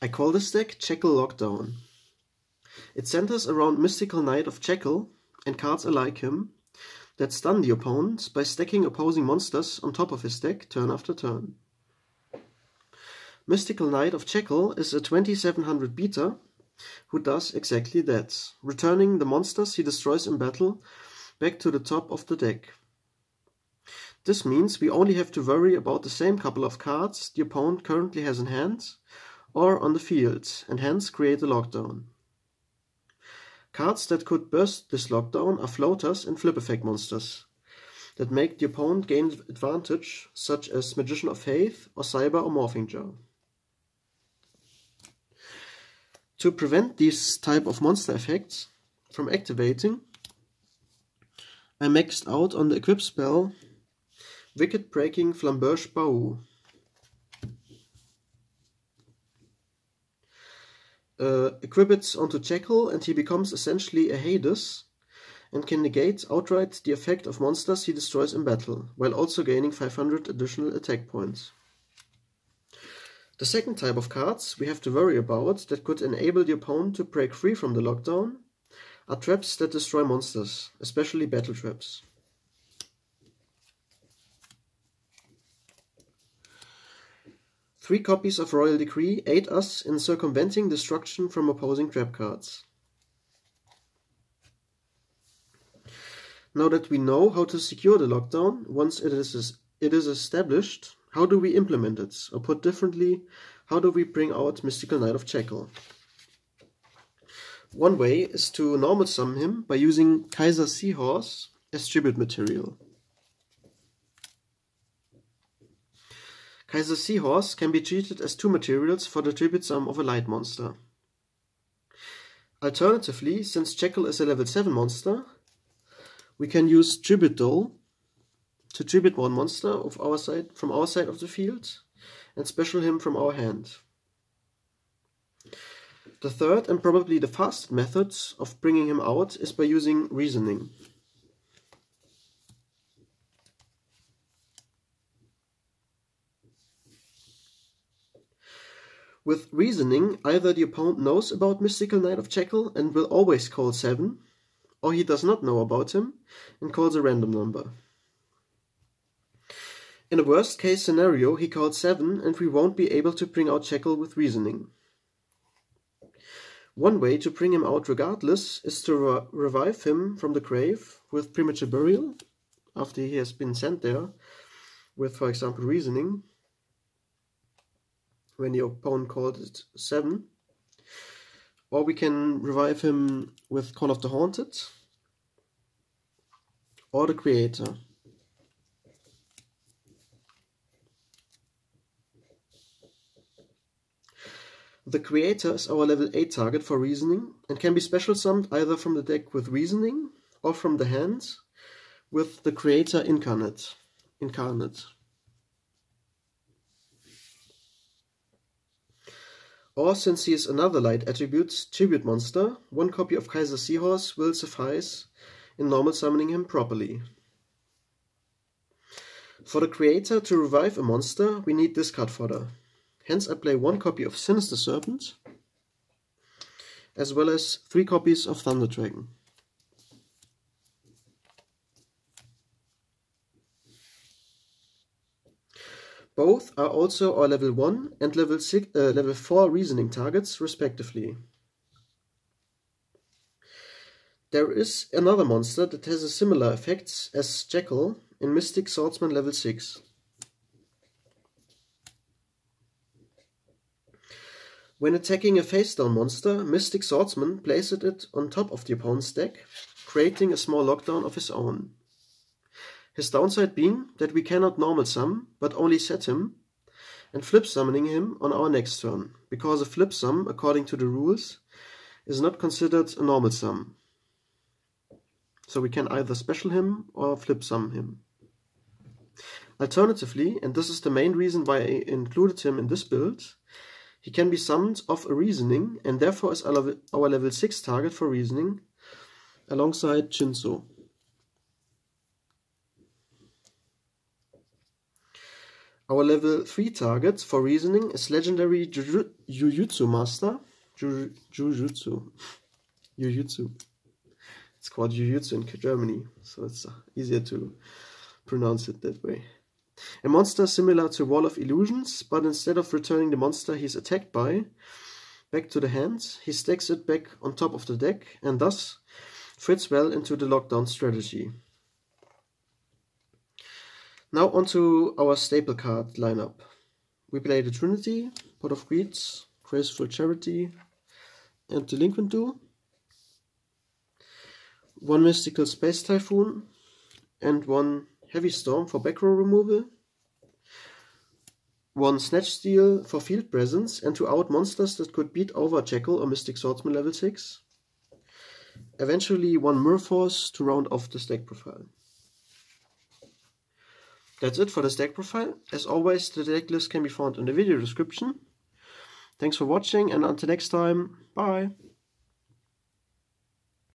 I call this deck Jackal Lockdown. It centers around Mystical Knight of Jackal and cards alike him that stun the opponent by stacking opposing monsters on top of his deck turn after turn. Mystical Knight of Jackal is a 2700 beta who does exactly that, returning the monsters he destroys in battle back to the top of the deck. This means we only have to worry about the same couple of cards the opponent currently has in hand or on the field, and hence create a lockdown. Cards that could burst this lockdown are floaters and flip effect monsters that make the opponent gain advantage, such as Magician of Faith or Cyber or Morphing Jar. To prevent these type of monster effects from activating, I maxed out on the equip spell Wicked Breaking Flamberge Baou. Equip it onto Jackal and he becomes essentially a Hades and can negate outright the effect of monsters he destroys in battle, while also gaining 500 additional attack points. The second type of cards we have to worry about that could enable the opponent to break free from the lockdown are traps that destroy monsters, especially battle traps. Three copies of Royal Decree aid us in circumventing destruction from opposing trap cards. Now that we know how to secure the lockdown, once it is established, how do we implement it? Or put differently, how do we bring out Mystical Knight of Jackal? One way is to normal summon him by using Kaiser Sea Horse as tribute material. Kaiser Sea Horse can be treated as two materials for the tribute sum of a light monster. Alternatively, since Jackal is a level 7 monster, we can use Tribute Doll to tribute one monster of our side, from our side of the field, and special him from our hand. The third and probably the fastest method of bringing him out is by using Reasoning. With Reasoning, either the opponent knows about Mystical Knight of Jackal and will always call 7, or he does not know about him and calls a random number. In a worst case scenario, he called 7 and we won't be able to bring out Jackal with Reasoning. One way to bring him out regardless is to revive him from the grave with Premature Burial, after he has been sent there, with, for example, Reasoning, when the opponent called it 7. Or we can revive him with Call of the Haunted, or the Creator. The Creator is our level 8 target for Reasoning and can be special summoned either from the deck with Reasoning or from the hand with the Creator Incarnate. Or, since he is another light attribute tribute monster, one copy of Kaiser Sea Horse will suffice in normal summoning him properly. For the Creator to revive a monster, we need discard fodder. Hence I play one copy of Sinister Serpent, as well as 3 copies of Thunder Dragon. Both are also our level 1 and level 4 Reasoning targets respectively. There is another monster that has a similar effects as Jackal in Mystic Swordsman level 6. When attacking a face-down monster, Mystic Swordsman places it on top of the opponent's deck, creating a small lockdown of his own. His downside being that we cannot normal summon, but only set him, and flip summoning him on our next turn, because a flip sum, according to the rules, is not considered a normal sum. So we can either special him or flip summon him. Alternatively, and this is the main reason why I included him in this build, he can be summoned off a Reasoning and therefore is our level 6 target for Reasoning, alongside Jinzo. Our level 3 target for reasoning is legendary Jujitsu master. Jujitsu. It's called Jujitsu in Germany, so it's easier to pronounce it that way. A monster similar to Wall of Illusions, but instead of returning the monster he's attacked by back to the hand, he stacks it back on top of the deck and thus fits well into the lockdown strategy. Now onto our staple card lineup. We play the Trinity, Pot of Greed, Graceful Charity, and Delinquent Duo. 1 Mystical Space Typhoon, and 1 Heavy Storm for back row removal. 1 Snatch Steal for field presence and to out monsters that could beat over Jackal or Mystic Swordsman level 6. Eventually 1 Mirrorforce to round off the stack profile. That's it for the stack profile. As always, the deck list can be found in the video description. Thanks for watching, and until next time, bye!